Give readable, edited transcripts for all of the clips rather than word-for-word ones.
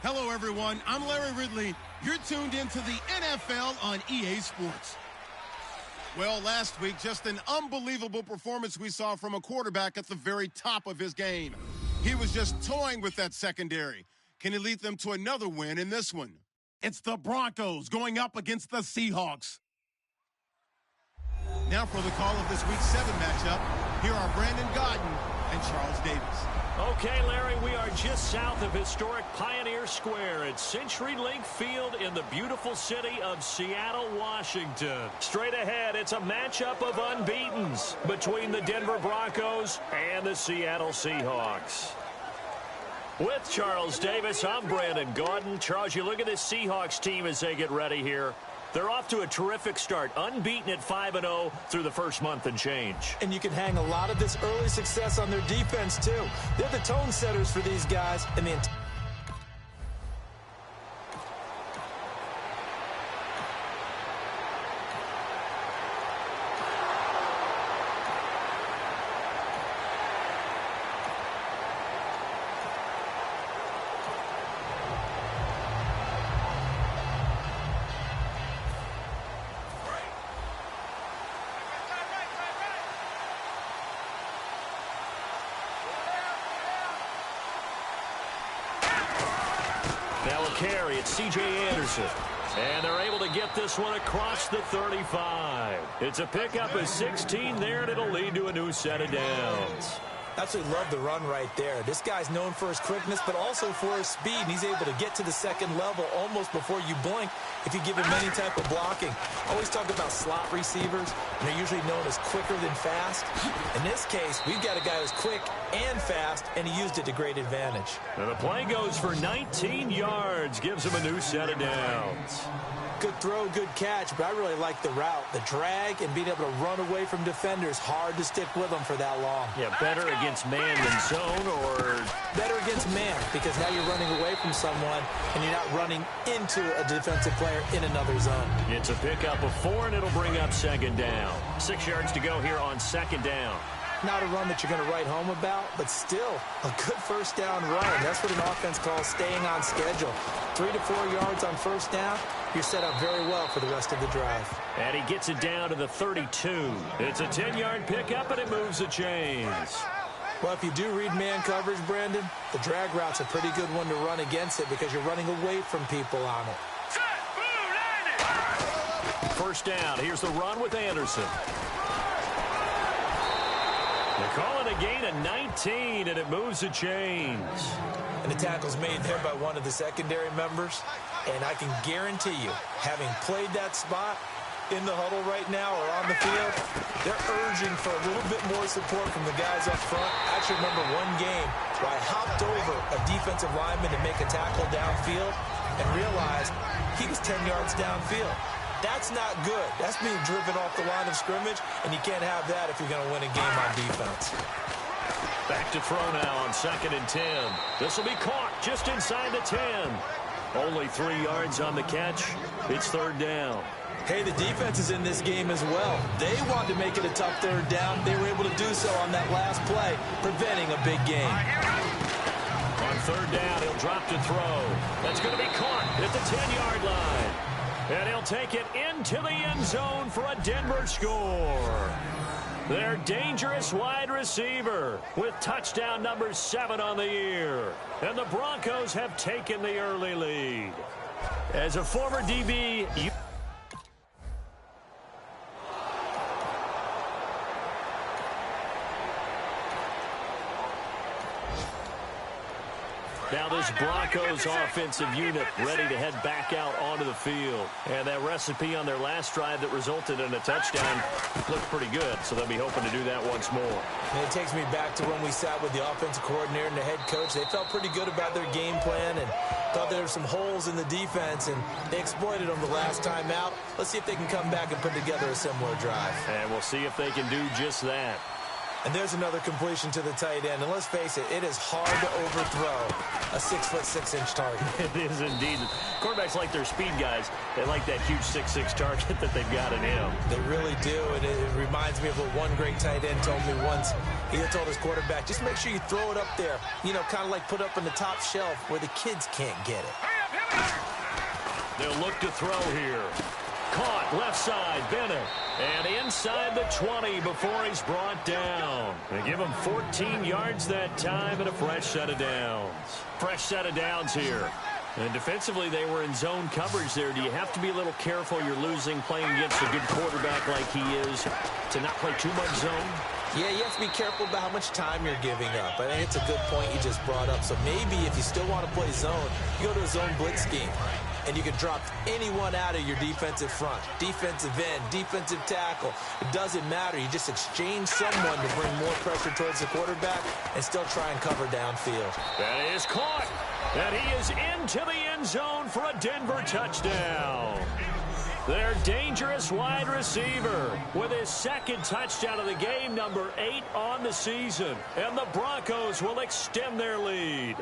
Hello, everyone. I'm Larry Ridley. You're tuned into the NFL on EA Sports. Well, last week, just an unbelievable performance we saw from a quarterback at the very top of his game. He was just toying with that secondary. Can he lead them to another win in this one? It's the Broncos going up against the Seahawks. Now for the call of this Week 7 matchup, here are Brandon Gaudin and Charles Davis. Okay, Larry, we are just south of historic Pioneer Square at CenturyLink Field in the beautiful city of Seattle, Washington. Straight ahead, it's a matchup of unbeatens between the Denver Broncos and the Seattle Seahawks. With Charles Davis, I'm Brandon Gaudin. Charles, you look at this Seahawks team as they get ready here. They're off to a terrific start, unbeaten at 5-0 through the first month and change. And you can hang a lot of this early success on their defense, too. They're the tone setters for these guys. And the Now a carry, it's C.J. Anderson. And they're able to get this one across the 35. It's a pickup of 16 there, and it'll lead to a new set of downs. Absolutely love the run right there. This guy's known for his quickness, but also for his speed. And he's able to get to the second level almost before you blink if you give him any type of blocking. I always talk about slot receivers, and they're usually known as quicker than fast. In this case, we've got a guy who's quick and fast, and he used it to great advantage. And the play goes for 19 yards, gives him a new set of downs. Good throw, good catch, but I really like the route. The drag and being able to run away from defenders, hard to stick with them for that long. Yeah, better against man than zone, or better against man, because now you're running away from someone and you're not running into a defensive player in another zone. It's a pickup of 4, and it'll bring up second down. 6 yards to go here on second down. Not a run that you're going to write home about, but still a good first down run. That's what an offense calls staying on schedule. 3 to 4 yards on first down, you're set up very well for the rest of the drive. And he gets it down to the 32. It's a 10-yard pickup, and it moves the chains. Well, if you do read man coverage, Brandon, the drag route's a pretty good one to run against it because you're running away from people on it. First down. Here's the run with Anderson. They're calling a gain of 19, and it moves the chains. And the tackle's made there by one of the secondary members. And I can guarantee you, having played that spot in the huddle right now or on the field, they're urging for a little bit more support from the guys up front. I actually remember one game where I hopped over a defensive lineman to make a tackle downfield and realized he was 10 yards downfield. That's not good. That's being driven off the line of scrimmage, and you can't have that if you're going to win a game on defense. Back to throw now on 2nd and 10. This will be caught just inside the 10. Only 3 yards on the catch. It's third down. Hey, the defense is in this game as well. They wanted to make it a tough third down. They were able to do so on that last play, preventing a big gain. On third down, he'll drop to throw. That's going to be caught at the 10-yard line. And he'll take it into the end zone for a Denver score. Their dangerous wide receiver with touchdown number 7 on the year. And the Broncos have taken the early lead. As a former DB, now this Broncos offensive unit ready to head back out onto the field. And that recipe on their last drive that resulted in a touchdown looked pretty good, so they'll be hoping to do that once more. And it takes me back to when we sat with the offensive coordinator and the head coach. They felt pretty good about their game plan and thought there were some holes in the defense, and they exploited them the last time out. Let's see if they can come back and put together a similar drive. And we'll see if they can do just that. And there's another completion to the tight end. And let's face it, it is hard to overthrow a 6'6" target. It is indeed. Quarterbacks like their speed guys. They like that huge 6'6" target that they've got in him. They really do. And it reminds me of what one great tight end told me once. He had told his quarterback, just make sure you throw it up there. You know, kind of like put up on the top shelf where the kids can't get it. They'll look to throw here. Caught left side, Bennett. And inside the 20 before he's brought down. They give him 14 yards that time and a fresh set of downs. Fresh set of downs here. And defensively, they were in zone coverage there. Do you have to be a little careful you're losing playing against a good quarterback like he is to not play too much zone? Yeah, you have to be careful about how much time you're giving up. I think it's a good point you just brought up. So maybe if you still want to play zone, you go to a zone blitz scheme. And you can drop anyone out of your defensive front. Defensive end, defensive tackle. It doesn't matter. You just exchange someone to bring more pressure towards the quarterback and still try and cover downfield. That is caught. And he is into the end zone for a Denver touchdown. Their dangerous wide receiver with his second touchdown of the game, number 8 on the season. And the Broncos will extend their lead.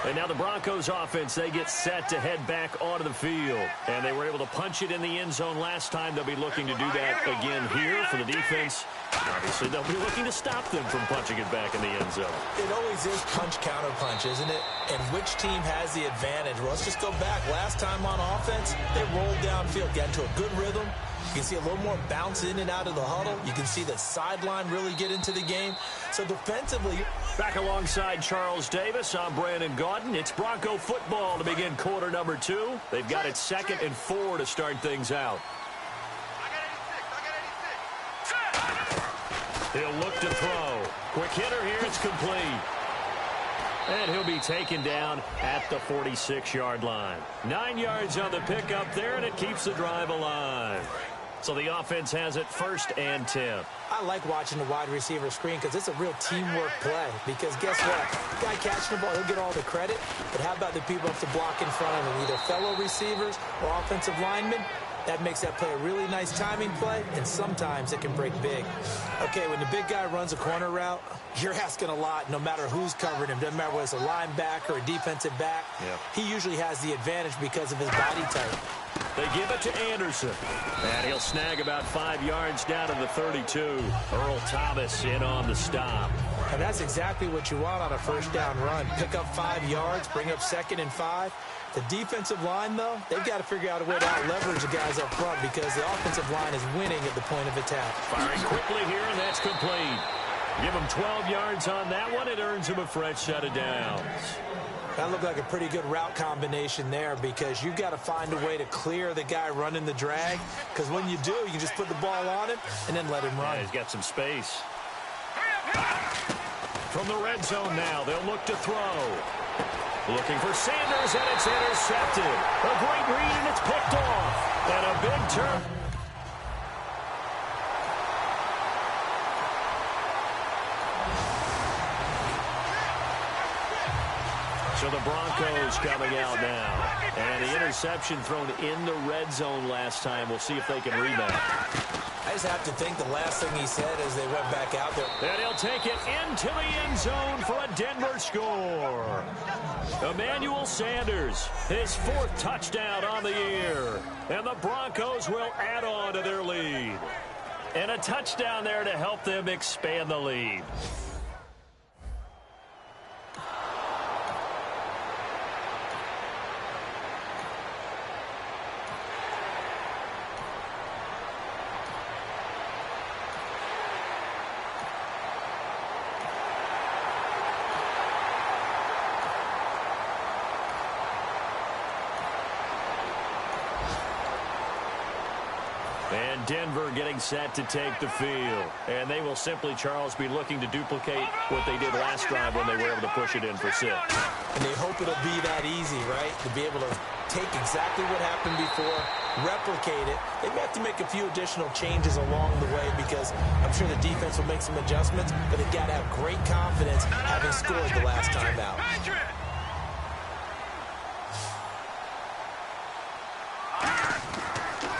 And now the Broncos offense, they get set to head back onto the field. And they were able to punch it in the end zone last time. They'll be looking to do that again here for the defense. Obviously, they'll be looking to stop them from punching it back in the end zone. It always is punch-counter-punch, isn't it? And which team has the advantage? Well, let's just go back. Last time on offense, they rolled downfield, got into a good rhythm. You can see a little more bounce in and out of the huddle. You can see the sideline really get into the game. So defensively... Back alongside Charles Davis, I'm Brandon Gaudin. It's Bronco football to begin quarter number 2. They've got it 2nd and 4 to start things out. He'll look to throw. Quick hitter here. It's complete. And he'll be taken down at the 46-yard line. 9 yards on the pickup there, and it keeps the drive alive. So the offense has it 1st and 10. I like watching the wide receiver screen because it's a real teamwork play. Because guess what? The guy catching the ball, he'll get all the credit. But how about the people up to block in front of him, either fellow receivers or offensive linemen? That makes that play a really nice timing play, and sometimes it can break big. Okay, when the big guy runs a corner route, you're asking a lot no matter who's covering him. Doesn't matter whether it's a linebacker or a defensive back. Yep. He usually has the advantage because of his body type. They give it to Anderson. And he'll snag about 5 yards down to the 32. Earl Thomas in on the stop. And that's exactly what you want on a first down run. Pick up 5 yards, bring up 2nd and 5. The defensive line, though, they've got to figure out a way to out-leverage the guys up front because the offensive line is winning at the point of attack. Firing quickly here, and that's complete. Give him 12 yards on that one. It earns him a fresh set of downs. That looked like a pretty good route combination there because you've got to find a way to clear the guy running the drag because when you do, you can just put the ball on him and then let him run. Yeah, he's got some space. From the red zone now, they'll look to throw. Looking for Sanders, and it's intercepted. A great read, and it's picked off. And a big turn. So the Broncos coming out now. And the interception thrown in the red zone last time. We'll see if they can rebound. I just have to think the last thing he said as they went back out there. And he'll take it into the end zone for a Denver score. Emmanuel Sanders, his 4th touchdown on the year. And the Broncos will add on to their lead. And a touchdown there to help them expand the lead. And Denver getting set to take the field. And they will simply, Charles, be looking to duplicate what they did last drive when they were able to push it in for 6. And they hope it'll be that easy, right? To be able to take exactly what happened before, replicate it. They may have to make a few additional changes along the way because I'm sure the defense will make some adjustments, but they've got to have great confidence having scored the last time out.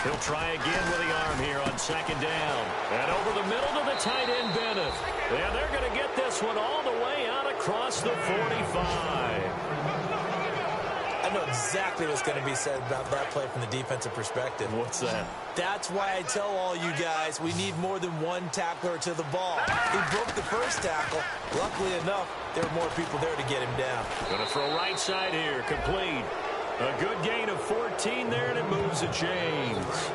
He'll try again with the arm here on second down. And over the middle to the tight end, Bennett. And they're going to get this one all the way out across the 45. I know exactly what's going to be said about that play from the defensive perspective. What's that? That's why I tell all you guys we need more than one tackler to the ball. He broke the first tackle. Luckily enough, there were more people there to get him down. Going to throw right side here, complete. A good gain of 14 there, and it moves the chains.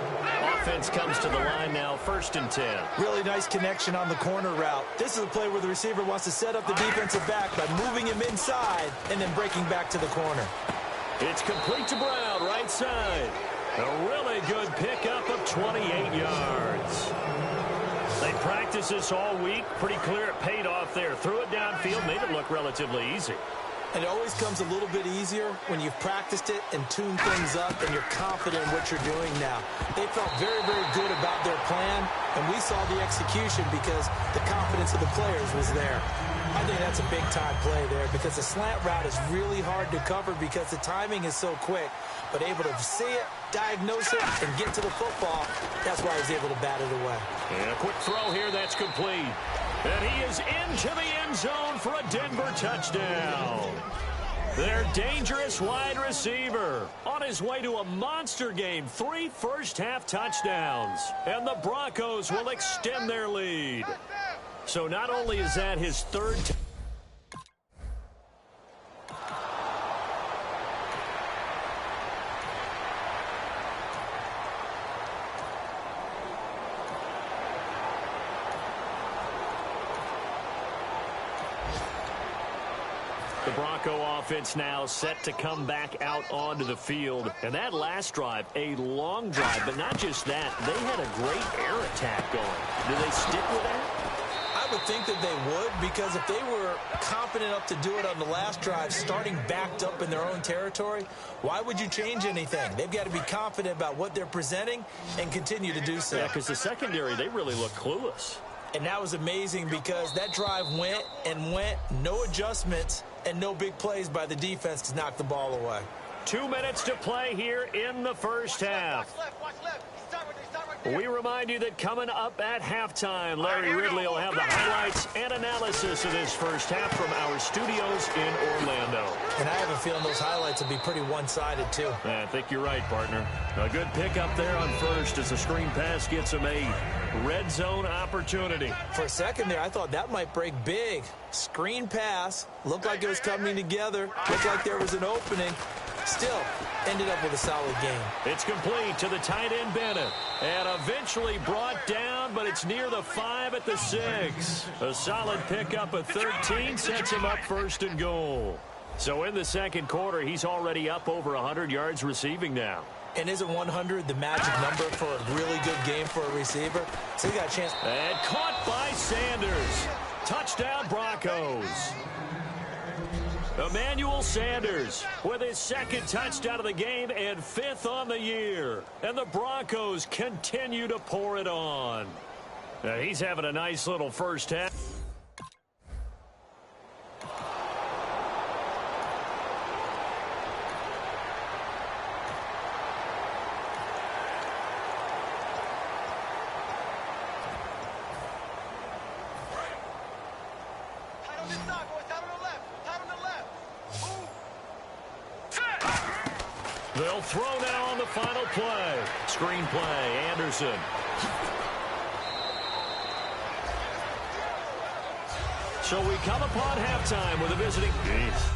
Offense comes to the line now, 1st and 10. Really nice connection on the corner route. This is a play where the receiver wants to set up the defensive back by moving him inside and then breaking back to the corner. It's complete to Brown, right side. A really good pickup of 28 yards. They practiced this all week. Pretty clear it paid off there. Threw it downfield, made it look relatively easy. And it always comes a little bit easier when you've practiced it and tuned things up and you're confident in what you're doing now. They felt very, very good about their plan, and we saw the execution because the confidence of the players was there. I think that's a big-time play there because the slant route is really hard to cover because the timing is so quick. But able to see it, diagnose it, and get to the football, that's why he's able to bat it away. And a quick throw here, that's complete. And he is into the end zone for a Denver touchdown. Their dangerous wide receiver on his way to a monster game. 3 first-half touchdowns. And the Broncos will extend their lead. So not only is that his 3rd The Bronco offense now set to come back out onto the field. And that last drive, a long drive, but not just that. They had a great air attack going. Do they stick with that? I would think that they would, because if they were confident enough to do it on the last drive, starting backed up in their own territory, why would you change anything? They've got to be confident about what they're presenting and continue to do so. Yeah, because the secondary, they really look clueless. And that was amazing because that drive went and went, no adjustments, and no big plays by the defense to knock the ball away. 2 minutes to play here in the first half. We remind you that coming up at halftime, Larry Ridley will have the highlights and analysis of this first half from our studios in Orlando. And I have a feeling those highlights will be pretty one-sided, too. I think you're right, partner. A good pickup there on first as the screen pass gets a made. Red zone opportunity. For a second there, I thought that might break big. Screen pass. Looked like it was coming together. Looked like there was an opening. Still, ended up with a solid game. It's complete to the tight end, Bennett. And eventually brought down, but it's near the 5 at the 6. A solid pickup of 13 sets him up 1st and goal. So in the second quarter, he's already up over 100 yards receiving now. And isn't 100 the magic number for a really good game for a receiver? So he got a chance. And caught by Sanders. Touchdown, Broncos. Emmanuel Sanders with his 2nd touchdown of the game and 5th on the year. And the Broncos continue to pour it on. Now he's having a nice little first half. They'll throw now on the final play. Screen play, Anderson. So we come upon halftime with a visiting. Jeez.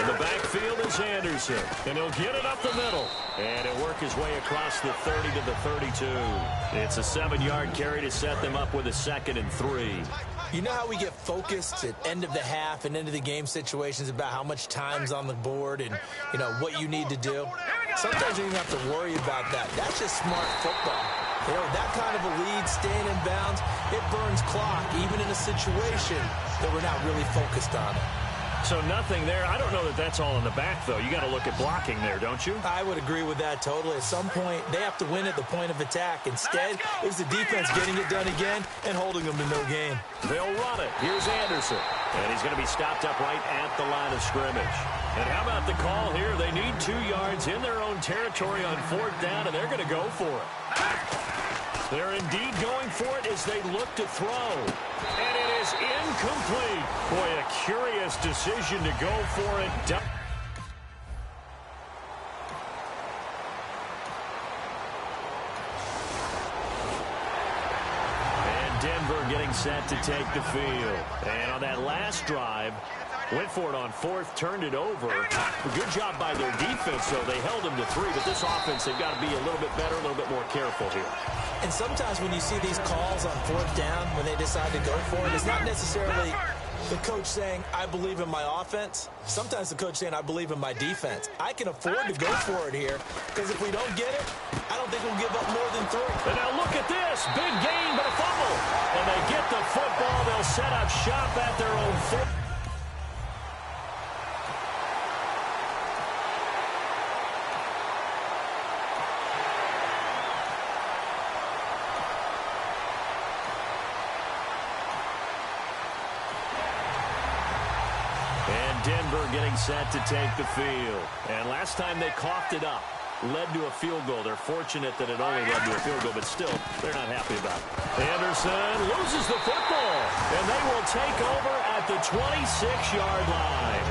In the backfield is Anderson, and he'll get it up the middle. And he'll work his way across the 30 to the 32. It's a 7-yard carry to set them up with a 2nd and 3. You know how we get focused at end of the half and into the game situations about how much time's on the board and, you know, what you need to do? Sometimes you don't have to worry about that. That's just smart football. You know, that kind of a lead, staying in bounds, it burns clock, even in a situation that we're not really focused on it. So nothing there. I don't know that that's all in the back, though. You got to look at blocking there, don't you? I would agree with that totally. At some point, they have to win at the point of attack. Instead, it was the defense getting it done again and holding them to no gain. They'll run it. Here's Anderson. And he's going to be stopped up right at the line of scrimmage. And how about the call here? They need 2 yards in their own territory on 4th down, and they're going to go for it. They're indeed going for it as they look to throw. And it is incomplete. Boy, a curious decision to go for it. And Denver getting set to take the field. And on that last drive, went for it on 4th, turned it over. A good job by their defense, though. They held them to 3, but this offense, they've got to be a little bit better, a little bit more careful here. And sometimes when you see these calls on 4th down, when they decide to go for it, it's not necessarily the coach saying, I believe in my offense. Sometimes the coach saying, I believe in my defense. I can afford to go for it here, because if we don't get it, I don't think we'll give up more than 3. And now look at this. Big gain, but a fumble. And they get the football. They'll set up shop at their own 4. Denver getting set to take the field. And last time they coughed it up, led to a field goal. They're fortunate that it only led to a field goal, but still, they're not happy about it. Anderson loses the football, and they will take over at the 26-yard line.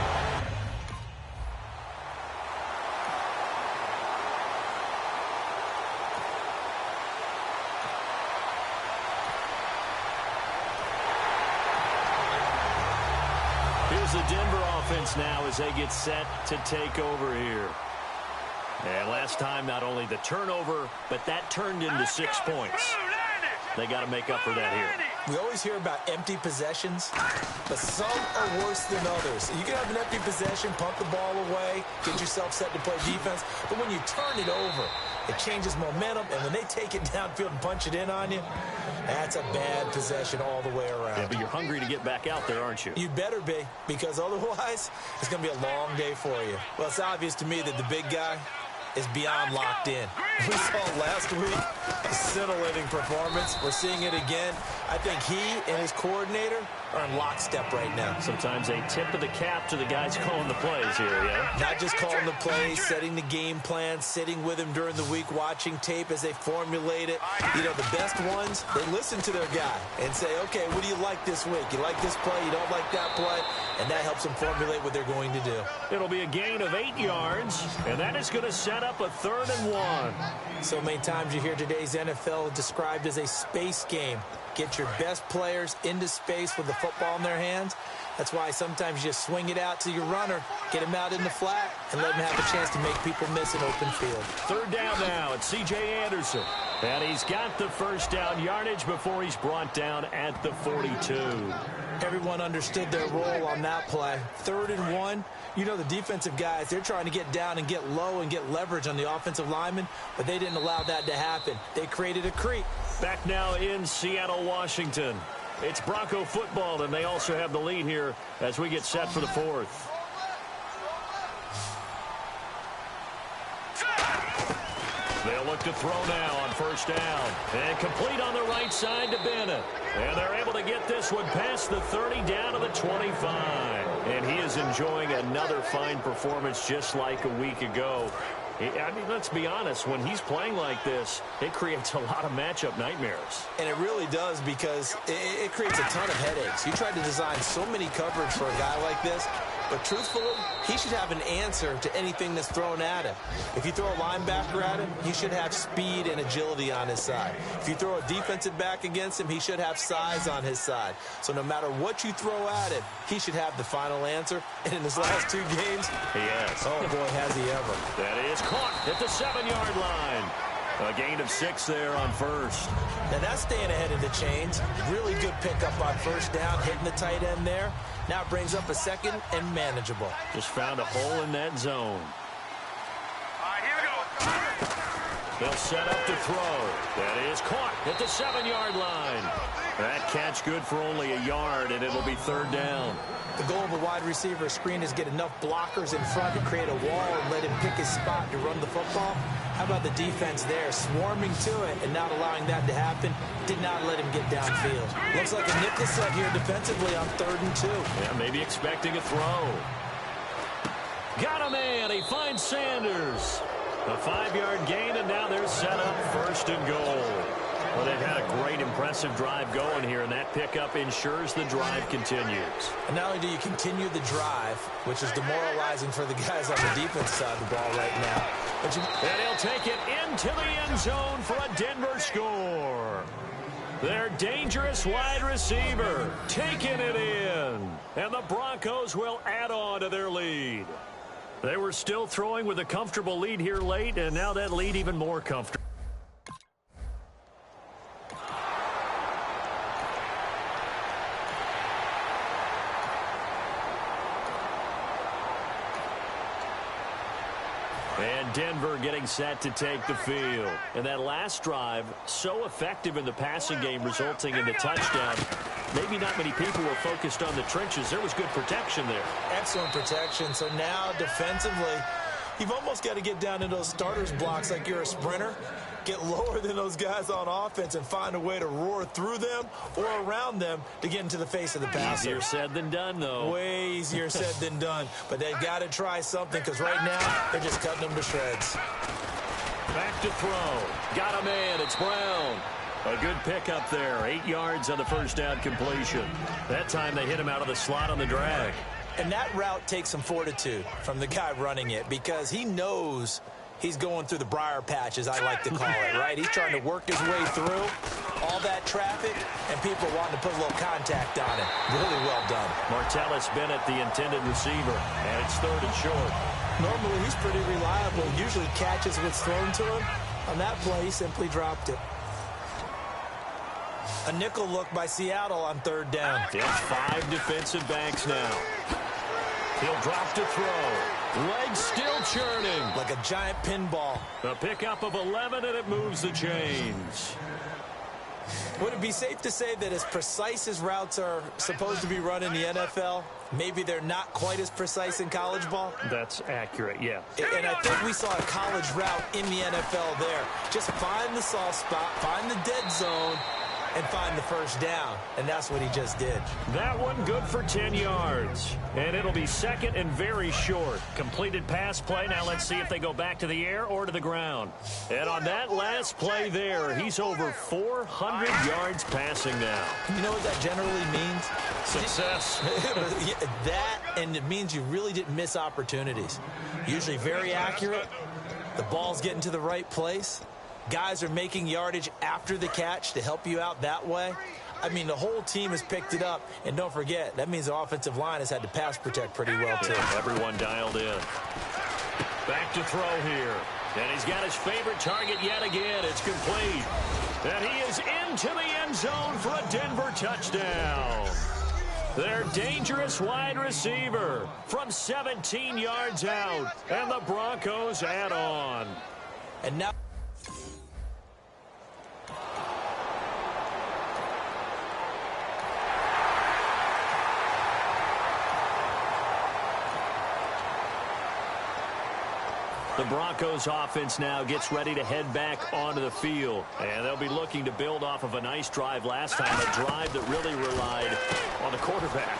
The Denver offense now as they get set to take over here. And last time, not only the turnover, but that turned into 6 points. They got to make up for that here. We always hear about empty possessions, but some are worse than others. You can have an empty possession, pump the ball away, get yourself set to play defense, but when you turn it over, it changes momentum, and when they take it downfield and punch it in on you, that's a bad possession all the way around. Yeah, but you're hungry to get back out there, aren't you? You better be, because otherwise, it's going to be a long day for you. Well, it's obvious to me that the big guy is beyond locked in. We saw last week a scintillating performance. We're seeing it again. I think he and his coordinator are in lockstep right now. Sometimes a tip of the cap to the guys calling the plays here, yeah? Not just calling the plays, setting the game plan, sitting with him during the week, watching tape as they formulate it. You know, the best ones, they listen to their guy and say, okay, what do you like this week? You like this play? You don't like that play? And that helps them formulate what they're going to do. It'll be a gain of 8 yards, and that is going to set up a 3rd and 1. So many times you hear today's NFL described as a space game. Get your best players into space with the football in their hands. That's why sometimes you just swing it out to your runner, get him out in the flat, and let him have a chance to make people miss an open field. 3rd down now. It's C.J. Anderson. And he's got the 1st down yardage before he's brought down at the 42. Everyone understood their role on that play. 3rd and 1. You know, the defensive guys, they're trying to get down and get low and get leverage on the offensive linemen, but they didn't allow that to happen. They created a creep. Back now in Seattle, Washington. It's Bronco football, and they also have the lead here as we get set for the 4th. They'll look to throw now on 1st down. And complete on the right side to Bennett. And they're able to get this one past the 30 down to the 25. And he is enjoying another fine performance just like a week ago. I mean, let's be honest, when he's playing like this, it creates a lot of matchup nightmares. And it really does, because it creates a ton of headaches. You tried to design so many coverage for a guy like this, but truthfully, he should have an answer to anything that's thrown at him. If you throw a linebacker at him, he should have speed and agility on his side. If you throw a defensive back against him, he should have size on his side. So no matter what you throw at him, he should have the final answer. And in his last 2 games, he has. Oh, boy, has he ever. That is caught at the 7-yard line. A gain of 6 there on 1st. Now that's staying ahead of the chains. Really good pickup on 1st down, hitting the tight end there. Now it brings up a 2nd and manageable. Just found a hole in that zone. All right, here we go. They'll set up to throw. That is caught at the 7-yard line. That catch good for only a yard, and it'll be third down. The goal of a wide receiver screen is get enough blockers in front to create a wall and let him pick his spot to run the football. How about the defense there, swarming to it and not allowing that to happen? Did not let him get downfield. Looks like a nickel set here defensively on 3rd and 2. Yeah, maybe expecting a throw. Got a man. He finds Sanders. A 5-yard gain, and now they're set up 1st and goal. Well, they've had a great, impressive drive going here, and that pickup ensures the drive continues. And not only do you continue the drive, which is demoralizing for the guys on the defense side of the ball right now. And he'll take it into the end zone for a Denver score. Their dangerous wide receiver taking it in. And the Broncos will add on to their lead. They were still throwing with a comfortable lead here late, and now that lead even more comfortable. And Denver getting set to take the field. And that last drive, so effective in the passing game, resulting in the touchdown. Maybe not many people were focused on the trenches. There was good protection there. Excellent protection. So now defensively, you've almost got to get down in those starters blocks like you're a sprinter. Get lower than those guys on offense and find a way to roar through them or around them to get into the face of the passer. Easier said than done, though. Way easier said than done. But they've got to try something because right now they're just cutting them to shreds. Back to throw. Got a man. It's Brown. A good pickup there. 8 yards on the first down completion. That time they hit him out of the slot on the drag. And that route takes some fortitude from the guy running it because he knows he's going through the briar patch, as I like to call it, right? He's trying to work his way through all that traffic, and people wanting to put a little contact on it. Really well done. Martellus Bennett, the intended receiver, and it's 3rd and short. Normally, he's pretty reliable. Usually catches what's thrown to him. On that play, he simply dropped it. A nickel look by Seattle on 3rd down. It's 5 defensive backs now. He'll drop to throw. Legs still churning. Like a giant pinball. A pickup of 11, and it moves the chains. Would it be safe to say that as precise as routes are supposed to be run in the NFL, maybe they're not quite as precise in college ball? That's accurate, yeah. And I think we saw a college route in the NFL there. Just find the soft spot, find the dead zone, and find the first down. And that's what he just did. That one good for 10 yards. And it'll be 2nd and very short. Completed pass play. Now let's see if they go back to the air or to the ground. And on that last play there, he's over 400 yards passing now. You know what that generally means? Success. That, and it means you really didn't miss opportunities. Usually very accurate. The ball's getting to the right place. Guys are making yardage after the catch to help you out that way. I mean, the whole team has picked it up. And don't forget, that means the offensive line has had to pass protect pretty well, too. Yeah, everyone dialed in. Back to throw here. And he's got his favorite target yet again. It's complete. And he is into the end zone for a Denver touchdown. Their dangerous wide receiver from 17 yards out. And the Broncos add on. And now the Broncos offense now gets ready to head back onto the field. And they'll be looking to build off of a nice drive last time, a drive that really relied on the quarterback.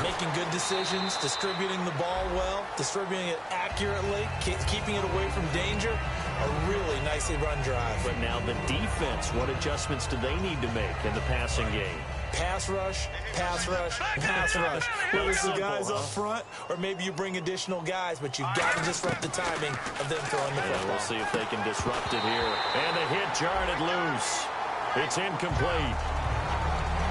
Making good decisions, distributing the ball well, distributing it accurately, keeping it away from danger. A really nicely run drive. But now the defense, what adjustments do they need to make in the passing game? Pass rush, pass rush, pass rush. Whether it's the guys up front or maybe you bring additional guys, but you've got to disrupt the timing of them throwing the football. We'll see if they can disrupt it here. And the hit jarred it loose. It's incomplete.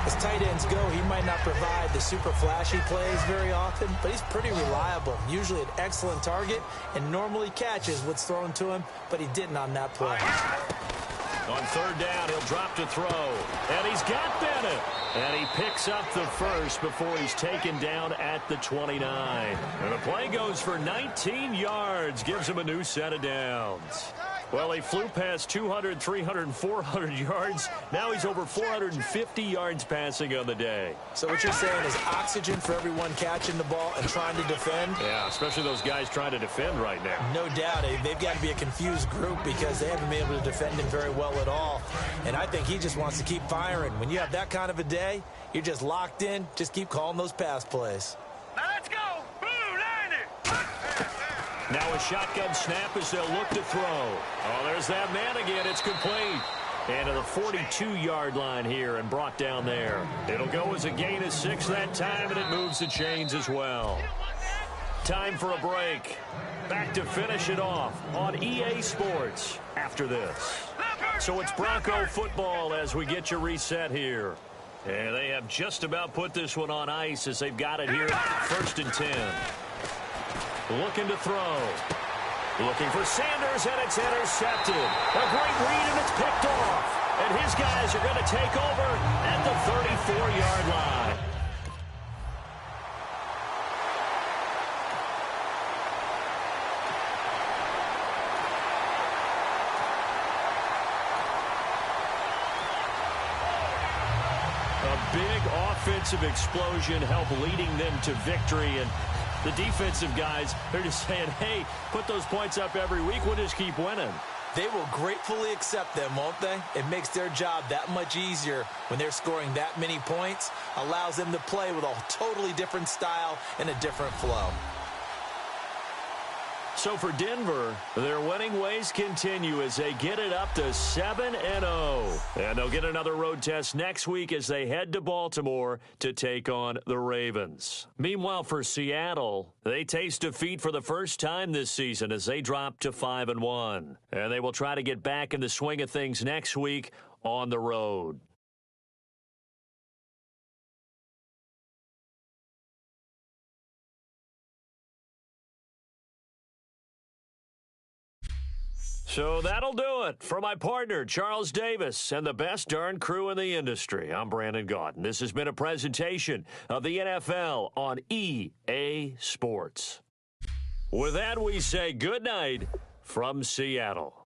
As tight ends go, he might not provide the super flashy plays very often, but he's pretty reliable. Usually an excellent target and normally catches what's thrown to him, but he didn't on that play. On 3rd down, he'll drop to throw. And he's got Bennett. And he picks up the first before he's taken down at the 29. And the play goes for 19 yards. Gives him a new set of downs. Well, he flew past 200, 300, and 400 yards. Now he's over 450 yards passing on the day. So what you're saying is oxygen for everyone catching the ball and trying to defend? Yeah, especially those guys trying to defend right now. No doubt. They've got to be a confused group because they haven't been able to defend him very well at all. And I think he just wants to keep firing. When you have that kind of a day, you're just locked in. Just keep calling those pass plays. Now let's go. Blue line it. Now a shotgun snap as they'll look to throw. Oh, there's that man again. It's complete. And to the 42-yard line here and brought down there. It'll go as a gain of 6 that time, and it moves the chains as well. Time for a break. Back to finish it off on EA Sports after this. So it's Bronco football as we get you reset here. And they have just about put this one on ice as they've got it here. 1st and 10. Looking to throw. Looking for Sanders, and it's intercepted. A great read, and it's picked off. And his guys are going to take over at the 34-yard line. A big offensive explosion helped leading them to victory, and the defensive guys, they're just saying, hey, put those points up every week. We'll just keep winning. They will gratefully accept them, won't they? It makes their job that much easier when they're scoring that many points. Allows them to play with a totally different style and a different flow. So for Denver, their winning ways continue as they get it up to 7-0. And they'll get another road test next week as they head to Baltimore to take on the Ravens. Meanwhile, for Seattle, they taste defeat for the first time this season as they drop to 5-1. And they will try to get back in the swing of things next week on the road. So that'll do it. For my partner, Charles Davis, and the best darn crew in the industry, I'm Brandon Gaudin. This has been a presentation of the NFL on EA Sports. With that, we say good night from Seattle.